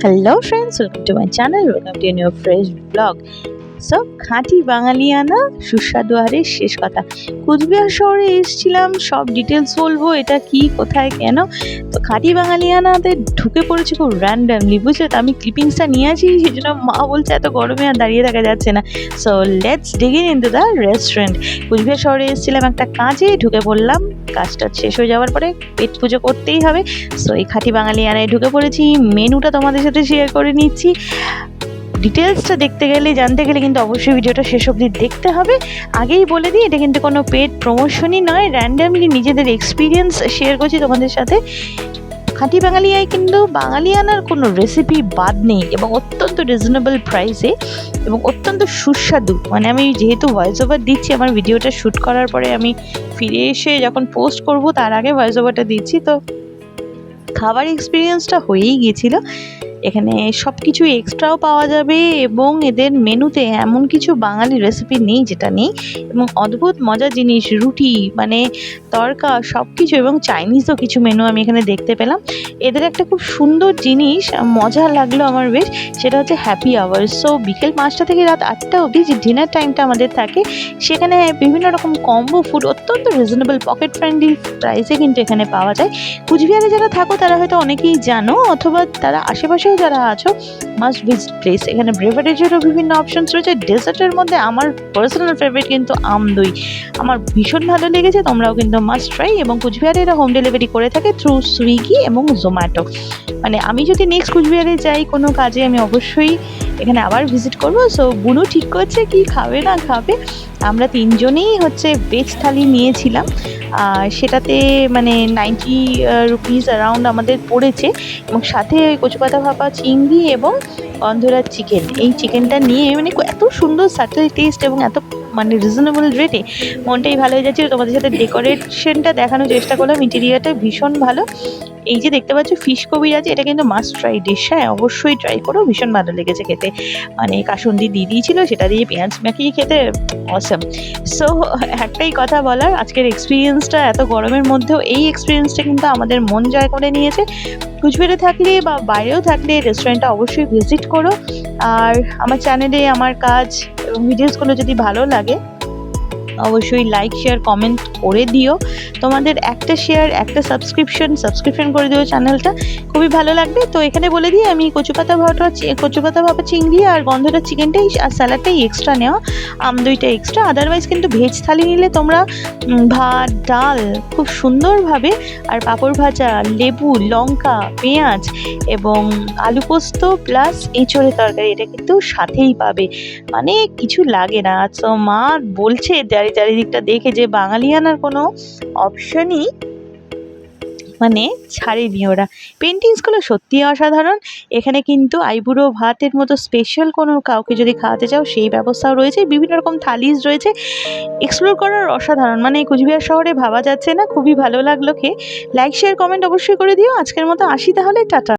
Hello friends, welcome to my channel, welcome to a new fresh vlog. So খাঁটি বাঙালিয়ানা সুস্বাদু আহারের শেষ কথা। কুচবিহার শহরে এসেছিলাম, সব ডিটেলস বলবো এটা কি কোথায় কেন। তো খাঁটি বাঙালিয়ানাতে ঢুকে পড়েছে খুব র্যান্ডামলি, বুঝলে তো। আমি ক্লিপিংসটা নিয়ে আসি, সেই জন্য মা বলছে এত গরমে আর দাঁড়িয়ে থাকা যাচ্ছে না। So let's dig into the দ্য রেস্টুরেন্ট। কুচবিহার শহরে এসেছিলাম একটা কাজে, ঢুকে পড়লাম। কাজটা শেষ হয়ে যাওয়ার পরে পেট পুজো করতেই হবে। সো এই খাঁটি বাঙালিয়ানায় ঢুকে পড়েছি। মেনুটা তোমাদের সাথে শেয়ার করে নিচ্ছি। ডিটেলসটা দেখতে গেলে, জানতে গেলে কিন্তু অবশ্যই ভিডিওটা শেষ অবধি দেখতে হবে। আগেই বলে দিই, এটা কিন্তু কোনো পেড প্রমোশনই নয়, র্যান্ডামলি নিজেদের এক্সপিরিয়েন্স শেয়ার করছি তোমাদের সাথে। খাঁটি বাঙালিয়ায় কিন্তু বাঙালিয়ানার কোনো রেসিপি বাদ নেই এবং অত্যন্ত রিজনেবল প্রাইসে এবং অত্যন্ত সুস্বাদু। মানে আমি যেহেতু ভয়েস ওভার দিচ্ছি, আমার ভিডিওটা শ্যুট করার পরে আমি ফিরে এসে যখন পোস্ট করব তার আগে ভয়েস ওভারটা দিচ্ছি, তো খাবার এক্সপিরিয়েন্সটা হয়েই গিয়েছিল। এখানে সব কিছু এক্সট্রাও পাওয়া যাবে এবং এদের মেনুতে এমন কিছু বাঙালি রেসিপি নেই যেটা নেই, এবং অদ্ভুত মজার জিনিস, রুটি মানে তড়কা সব কিছু, এবং চাইনিজও কিছু মেনু আমি এখানে দেখতে পেলাম। এদের একটা খুব সুন্দর জিনিস মজা লাগলো আমার বেশ, সেটা হচ্ছে হ্যাপি আওয়ার। সো বিকেল 5টা থেকে রাত 8টা অবধি যে ডিনার টাইমটা আমাদের থাকে, সেখানে বিভিন্ন রকম কম্বো ফুড অত্যন্ত রিজনেবল পকেট ফ্রেন্ডলি প্রাইসে কিন্তু এখানে পাওয়া যায়। কুচবিহারে যারা থাকো তারা হয়তো অনেকেই জানো, অথবা তারা আশেপাশে যারা আছো মাস্ট ভিজিট প্লেস। এখানে বেভারেজেরও বিভিন্ন অপশনস রয়েছে। ডেজার্টের মধ্যে আমার পার্সোনাল ফেভারিট কিন্তু আম দই, আমার ভীষণ ভালো লেগেছে। তোমরাও কিন্তু মাস্ট ট্রাই। এবং কুচবিহারে এরা হোম ডেলিভারি করে থাকে থ্রু সুইগি এবং জোম্যাটো। মানে আমি যদি নেক্সট কুচবিহারে যাই কোনো কাজে, আমি অবশ্যই এখানে আবার ভিজিট করবো। সো বুনু ঠিক করছে কি খাবে না খাবে। আমরা তিনজনেই হচ্ছে ভেজ থালি নিয়েছিলাম, সেটাতে মানে 90 রুপিস অ্যারাউন্ড আমাদের পড়েছে, এবং সাথে কচুপাতা ভাপা চিংড়ি এবং গন্ধরাজ চিকেন। এই চিকেনটা নিয়ে মানে এত সুন্দর সাটেল টেস্ট এবং এত মানে রিজনেবল রেটে মনটাই ভালো হয়ে যাচ্ছে। তোমাদের সাথে ডেকোরেশনটা দেখানোর চেষ্টা করলাম, ইন্টেরিয়ারটা ভীষণ ভালো। এই যে দেখতে পাচ্ছ ফিশ কবির আছে, এটা কিন্তু মাস্ট ট্রাই ডিশ। হ্যাঁ, অবশ্যই ট্রাই করো, ভীষণ ভালো লেগেছে খেতে। মানে কাসুন্দি দিয়ে দিয়েছিল, সেটা দিয়ে পেঁয়াজ মাখিয়ে খেতে অসাম। সো একটাই কথা বলার, আজকের এক্সপিরিয়েন্সটা এত গরমের মধ্যেও এই এক্সপিরিয়েন্সটা কিন্তু আমাদের মন জয় করে নিয়েছে। কুচবিহারে থাকলে বা বাইরেও থাকলে রেস্টুরেন্টটা অবশ্যই ভিজিট করো। আর আমার চ্যানেলে আমার কাজ এবং ভিডিওসগুলো যদি ভালো লাগে, অবশ্যই লাইক শেয়ার কমেন্ট করে দিও। তোমাদের একটা শেয়ার, একটা সাবস্ক্রিপশন করে দিও চ্যানেলটা, খুবই ভালো লাগবে। তো এখানে বলে দিই, আমি কচুপাতা ভাপা চিংড়ি আর গন্ধরাজ চিকেনটাই আর স্যালাডটাই এক্সট্রা নেওয়া, আম দইটা এক্সট্রা। আদারওয়াইজ কিন্তু ভেজ থালি নিলে তোমরা ভাত ডাল খুব সুন্দরভাবে, আর পাঁপড় ভাজা, লেবু, লঙ্কা, পেঁয়াজ এবং আলু পোস্ত প্লাস এঁচোড়ের তরকারি, এটা কিন্তু সাথেই পাবে, মানে কিছু লাগে না। তো মা বলছে চারিদিকটা দেখে যে বাঙালিয়ানার কোনো অপশনই মানে ছাড়েনি ওরা। পেন্টিংসগুলো সত্যি অসাধারণ। এখানে কিন্তু আইবুড়ো ভাতের মতো স্পেশাল কোনো কাউকে যদি খাওয়াতে চাও, সেই ব্যবস্থাও রয়েছে। বিভিন্ন রকম থালিজ রয়েছে, এক্সপ্লোর করার অসাধারণ। মানে কুচবিহার শহরে ভাবা যাচ্ছে না। খুবই ভালো লাগলো খেয়ে। লাইক শেয়ার কমেন্ট অবশ্যই করে দিও। আজকের মতো আসি তাহলে, টাটা।